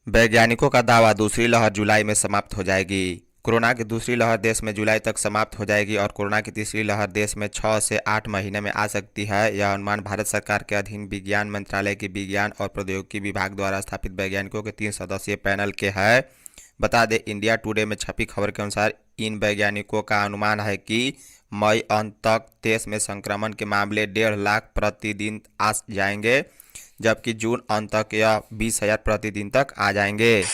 वैज्ञानिकों का दावा, दूसरी लहर जुलाई में समाप्त हो जाएगी। कोरोना की दूसरी लहर देश में जुलाई तक समाप्त हो जाएगी और कोरोना की तीसरी लहर देश में 6 से 8 महीने में आ सकती है। यह अनुमान भारत सरकार के अधीन विज्ञान मंत्रालय के विज्ञान और प्रौद्योगिकी विभाग द्वारा स्थापित वैज्ञानिकों के 3 सदस्यीय पैनल के है। बता दें, इंडिया टुडे में छपी खबर के अनुसार इन वैज्ञानिकों का अनुमान है कि मई अंत तक देश में संक्रमण के मामले 1.5 लाख प्रतिदिन आ जाएंगे, जबकि जून अंत तक यह 20,000 प्रतिदिन तक आ जाएंगे।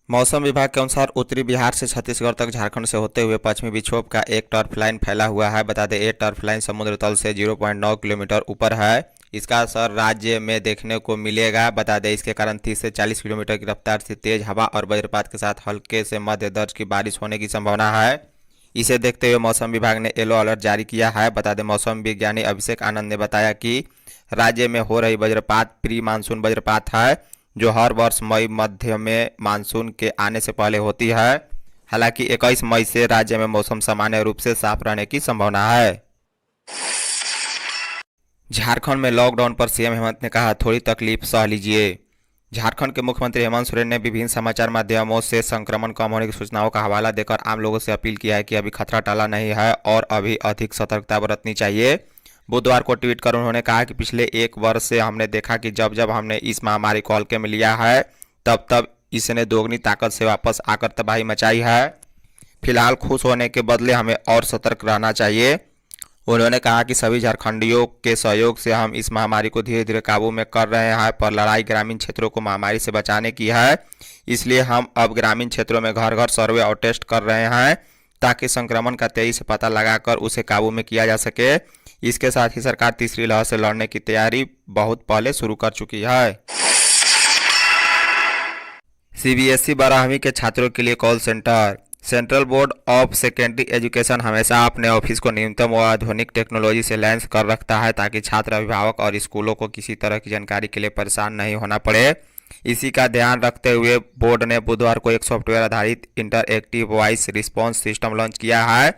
मौसम विभाग के अनुसार उत्तरी बिहार से छत्तीसगढ़ तक झारखंड से होते हुए पश्चिमी विक्षोभ का एक टर्फ लाइन फैला हुआ है। बता दें, ये टर्फ लाइन समुद्र तल से 0.9 किलोमीटर ऊपर है। इसका असर राज्य में देखने को मिलेगा। बता दें, इसके कारण 30 से 40 किलोमीटर की रफ्तार से तेज हवा और वज्रपात के साथ हल्के से मध्य दर्ज की बारिश होने की संभावना है। इसे देखते हुए मौसम विभाग ने येलो अलर्ट जारी किया है। बता दें, मौसम विज्ञानी अभिषेक आनंद ने बताया कि राज्य में हो रही वज्रपात प्री मानसून वज्रपात है, जो हर वर्ष मई मध्य में मानसून के आने से पहले होती है। हालांकि 21 मई से राज्य में मौसम सामान्य रूप से साफ रहने की संभावना है। झारखंड में लॉकडाउन पर सीएम हेमंत ने कहा, थोड़ी तकलीफ सह लीजिए। झारखंड के मुख्यमंत्री हेमंत सोरेन ने विभिन्न समाचार माध्यमों से संक्रमण कम होने की सूचनाओं का हवाला देकर आम लोगों से अपील किया है कि अभी खतरा टला नहीं है और अभी अधिक सतर्कता बरतनी चाहिए। बुधवार को ट्वीट कर उन्होंने कहा कि पिछले 1 वर्ष से हमने देखा कि जब जब हमने इस महामारी को हल्के में लिया है, तब तब इसने दोगुनी ताकत से वापस आकर तबाही मचाई है। फिलहाल खुश होने के बदले हमें और सतर्क रहना चाहिए। उन्होंने कहा कि सभी झारखंडियों के सहयोग से हम इस महामारी को धीरे धीरे काबू में कर रहे हैं, पर लड़ाई ग्रामीण क्षेत्रों को महामारी से बचाने की है। इसलिए हम अब ग्रामीण क्षेत्रों में घर घर सर्वे और टेस्ट कर रहे हैं, ताकि संक्रमण का तेजी से पता लगाकर उसे काबू में किया जा सके। इसके साथ ही सरकार तीसरी लहर से लड़ने की तैयारी बहुत पहले शुरू कर चुकी है। सीबीएसई 12वीं के छात्रों के लिए call centre. Central board of secondary education हमेशा अपने ऑफिस को न्यूनतम व आधुनिक टेक्नोलॉजी से लैस कर रखता है, ताकि छात्र, अभिभावक और स्कूलों को किसी तरह की जानकारी के लिए परेशान नहीं होना पड़े। इसी का ध्यान रखते हुए बोर्ड ने बुधवार को एक सॉफ्टवेयर आधारित interactive voice response system launch किया है।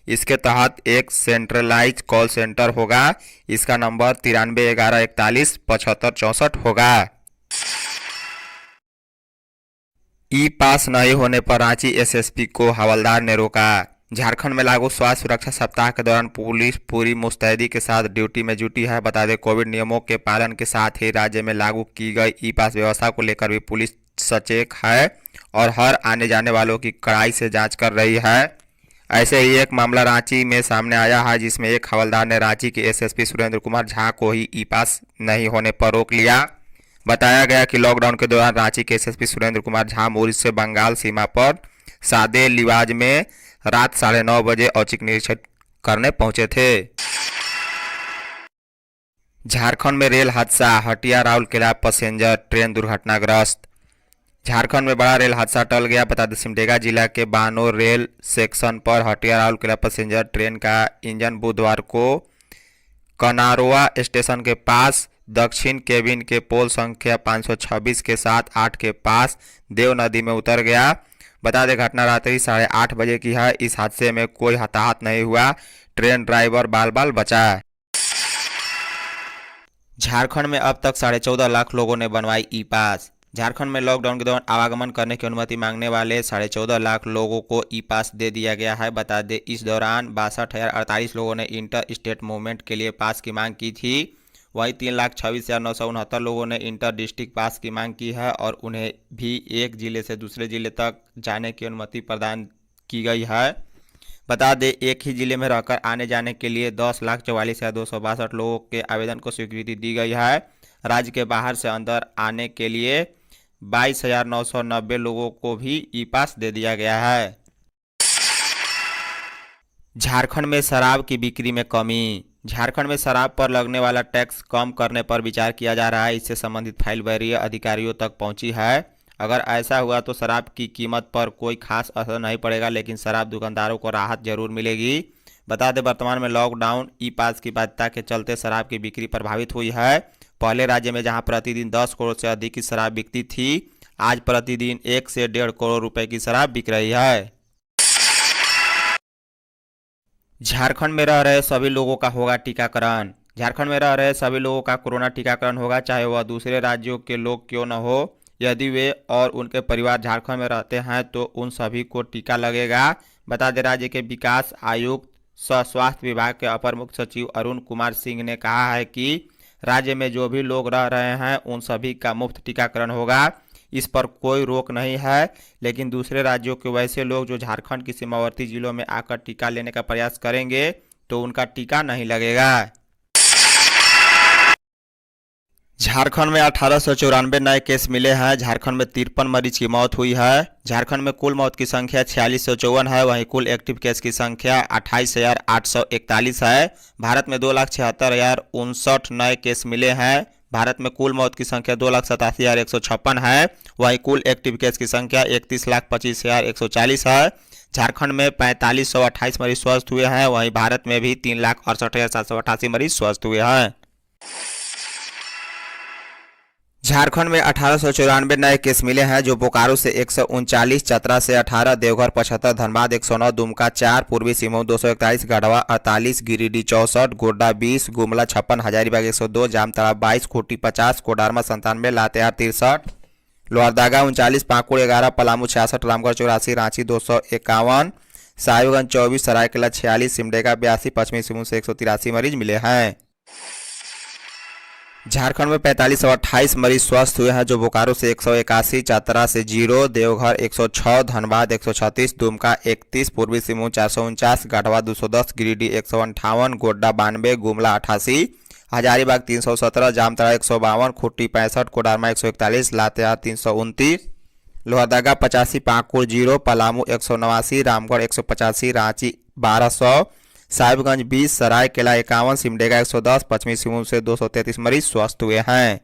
इसके तहत एक सेंट्रलाइज कॉल सेंटर होगा। इसका नंबर 93 11 41 75 64 होगा। ई पास नहीं होने पर रांची एसएसपी को हवलदार ने रोका। झारखंड में लागू स्वास्थ्य सुरक्षा सप्ताह के दौरान पुलिस पूरी मुस्तैदी के साथ ड्यूटी में जुटी है। बता दें, कोविड नियमों के पालन के साथ ही राज्य में लागू की गई ई पास व्यवस्था को लेकर भी पुलिस सचेत है और हर आने जाने वालों की कड़ाई से जांच कर रही है। ऐसे ही एक मामला रांची में सामने आया है, जिसमें एक हवलदार ने रांची के एसएसपी सुरेंद्र कुमार झा को ही ई पास नहीं होने पर रोक लिया। बताया गया कि लॉकडाउन के दौरान रांची के एसएसपी सुरेंद्र कुमार झा मोरिस से बंगाल सीमा पर सादे लिवाज में रात 9:30 बजे औचक निरीक्षण करने पहुंचे थे। झारखंड में रेल हादसा, हटिया राउरकेला पैसेंजर ट्रेन दुर्घटनाग्रस्त। झारखंड में बड़ा रेल हादसा टल गया। बता दें, सिमडेगा जिला के बानो रेल सेक्शन पर हटिया राउरकेला पैसेंजर ट्रेन का इंजन बुधवार को कनारोआ स्टेशन के पास दक्षिण केबिन के पोल संख्या 526 के साथ 8 के पास देव नदी में उतर गया। बता दें, घटना रात्रि 8:30 बजे की है। इस हादसे में कोई हताहत नहीं हुआ। ट्रेन ड्राइवर बाल बाल बचा। झारखंड में अब तक 14.5 लाख लोगों ने बनवाई ई पास। झारखंड में लॉकडाउन के दौरान आवागमन करने की अनुमति मांगने वाले 14.5 लाख लोगों को ई पास दे दिया गया है। बता दें, इस दौरान 62,048 लोगों ने इंटर स्टेट मूवमेंट के लिए पास की मांग की थी। वहीं 3,26,969 लोगों ने इंटर डिस्ट्रिक्ट पास की मांग की है और उन्हें भी एक जिले से दूसरे जिले तक जाने की अनुमति प्रदान की गई है। बता दें, एक ही जिले में रहकर आने जाने के लिए 10,44,262 लोगों के आवेदन को स्वीकृति दी गई है। राज्य के बाहर से अंदर आने के लिए 22,990 लोगों को भी ई पास दे दिया गया है। झारखंड में शराब की बिक्री में कमी। झारखंड में शराब पर लगने वाला टैक्स कम करने पर विचार किया जा रहा है। इससे संबंधित फाइल वरीय अधिकारियों तक पहुंची है। अगर ऐसा हुआ तो शराब की कीमत पर कोई खास असर नहीं पड़ेगा, लेकिन शराब दुकानदारों को राहत जरूर मिलेगी। बता दें, वर्तमान में लॉकडाउन ई पास की बाध्यता के चलते शराब की बिक्री प्रभावित हुई है। पहले राज्य में जहां प्रतिदिन 10 करोड़ से अधिक की शराब बिकती थी, आज प्रतिदिन 1 से 1.5 करोड़ रुपए की शराब बिक रही है। झारखंड में रह रहे सभी लोगों का होगा टीकाकरण। झारखंड में रह रहे सभी लोगों का कोरोना टीकाकरण होगा, चाहे वह दूसरे राज्यों के लोग क्यों न हो। यदि वे और उनके परिवार झारखंड में रहते हैं तो उन सभी को टीका लगेगा। बता दें, राज्य के विकास आयुक्त सह स्वास्थ्य विभाग के अपर मुख्य सचिव अरुण कुमार सिंह ने कहा है कि राज्य में जो भी लोग रह रहे हैं उन सभी का मुफ्त टीकाकरण होगा। इस पर कोई रोक नहीं है, लेकिन दूसरे राज्यों के वैसे लोग जो झारखंड के सीमावर्ती जिलों में आकर टीका लेने का प्रयास करेंगे तो उनका टीका नहीं लगेगा। झारखंड में 1894 नए केस मिले हैं। झारखंड में 53 मरीज की मौत हुई है। झारखंड में कुल मौत की संख्या 4654 है। वहीं कुल एक्टिव केस की संख्या 28,841 है। भारत में 2,76,059 नए केस मिले हैं। भारत में कुल मौत की संख्या 2,87,156 है। वहीं कुल एक्टिव केस की संख्या 31,25,140 है। झारखंड में 4,528 मरीज स्वस्थ हुए हैं। वहीं भारत में भी 3,68,788 मरीज स्वस्थ हुए हैं। झारखंड में 1894 नए केस मिले हैं, जो बोकारो से 139, चतरा से 18, देवघर 75, धनबाद 109, दुमका 4, पूर्वी सिंहभूम 241, गढ़वा 48, गिरिडीह 64, गोड्डा 20, गुमला 56, हजारीबाग 102, जामताड़ा 22, खूंटी 50, कोडरमा 97, लातेहार 63, लोहरदगा 39, पाकुड़ 11, पलामू 66, रामगढ़ 84, रांची 251, साहिबगंज 24, सरायकेला 46, सिमडेगा 82, पश्चिमी सिंहभूम से 183 मरीज मिले हैं। झारखंड में 4528 मरीज स्वस्थ हुए हैं, जो बोकारो से 181, चतरा से 0, देवघर 106, धनबाद 136, दुमका 31, पूर्वी सिंहभूम 449, गढ़वा 210, गिरिडीह 158, गोड्डा 92, गुमला 88, हजारीबाग 317, जामताड़ा 152, खूंटी 65, कोडरमा 141, लातेहार 329, लोहरदगा 85, पाकुड़ 0, पलामू 189, रामगढ़ 185, रांची 1200, साहिबगंज 20, सरायकेला 51, सिमडेगा 110, पश्चिमी सिंहभूम से 233 मरीज स्वस्थ हुए हैं।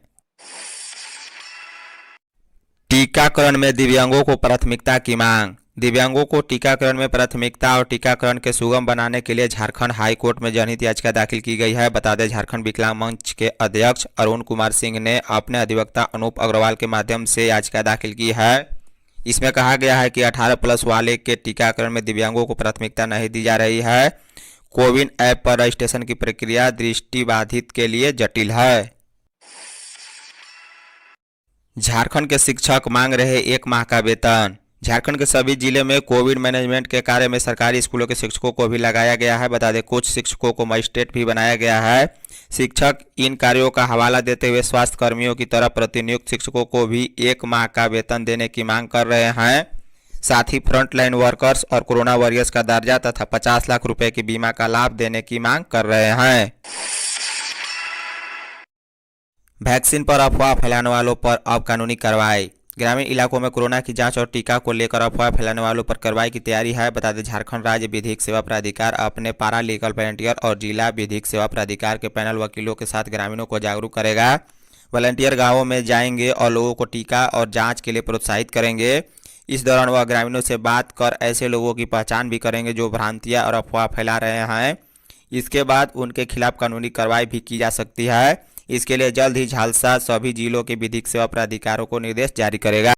टीकाकरण में दिव्यांगों को प्राथमिकता की मांग। दिव्यांगों को टीकाकरण में प्राथमिकता और टीकाकरण के सुगम बनाने के लिए झारखंड हाई कोर्ट में जनहित याचिका दाखिल की गई है। बता दें, झारखंड विकलांग मंच के अध्यक्ष अरुण कुमार सिंह ने अपने अधिवक्ता अनूप अग्रवाल के माध्यम से याचिका दाखिल की है। इसमें कहा गया है कि 18+ वाले के टीकाकरण में दिव्यांगों को प्राथमिकता नहीं दी जा रही है। कोविन ऐप पर रजिस्ट्रेशन की प्रक्रिया दृष्टिबाधित के लिए जटिल है। झारखंड के शिक्षक मांग रहे 1 माह का वेतन। झारखंड के सभी जिले में कोविड मैनेजमेंट के कार्य में सरकारी स्कूलों के शिक्षकों को भी लगाया गया है। बता दें, कुछ शिक्षकों को मजिस्ट्रेट भी बनाया गया है। शिक्षक इन कार्यों का हवाला देते हुए स्वास्थ्य कर्मियों की तरह प्रतिनियुक्त शिक्षकों को भी 1 माह का वेतन देने की मांग कर रहे हैं। साथ ही फ्रंटलाइन वर्कर्स और कोरोना वॉरियर्स का दर्जा तथा 50 लाख रुपए की बीमा का लाभ देने की मांग कर रहे हैं। वैक्सीन पर अफवाह फैलाने वालों पर अब कानूनी कार्रवाई। ग्रामीण इलाकों में कोरोना की जांच और टीका को लेकर अफवाह फैलाने वालों पर कार्रवाई की तैयारी है। बता दें, झारखंड राज्य विधिक सेवा प्राधिकार अपने पारा लीगल वॉलंटियर और जिला विधिक सेवा प्राधिकार के पैनल वकीलों के साथ ग्रामीणों को जागरूक करेगा। वॉलंटियर गाँवों में जाएंगे और लोगों को टीका और जाँच के लिए प्रोत्साहित करेंगे। इस दौरान वह ग्रामीणों से बात कर ऐसे लोगों की पहचान भी करेंगे जो भ्रांतियां और अफवाह फैला रहे हैं। इसके बाद उनके खिलाफ कानूनी कार्रवाई भी की जा सकती है। इसके लिए जल्द ही झालसा सभी जिलों के विधिक सेवा प्राधिकारों को निर्देश जारी करेगा।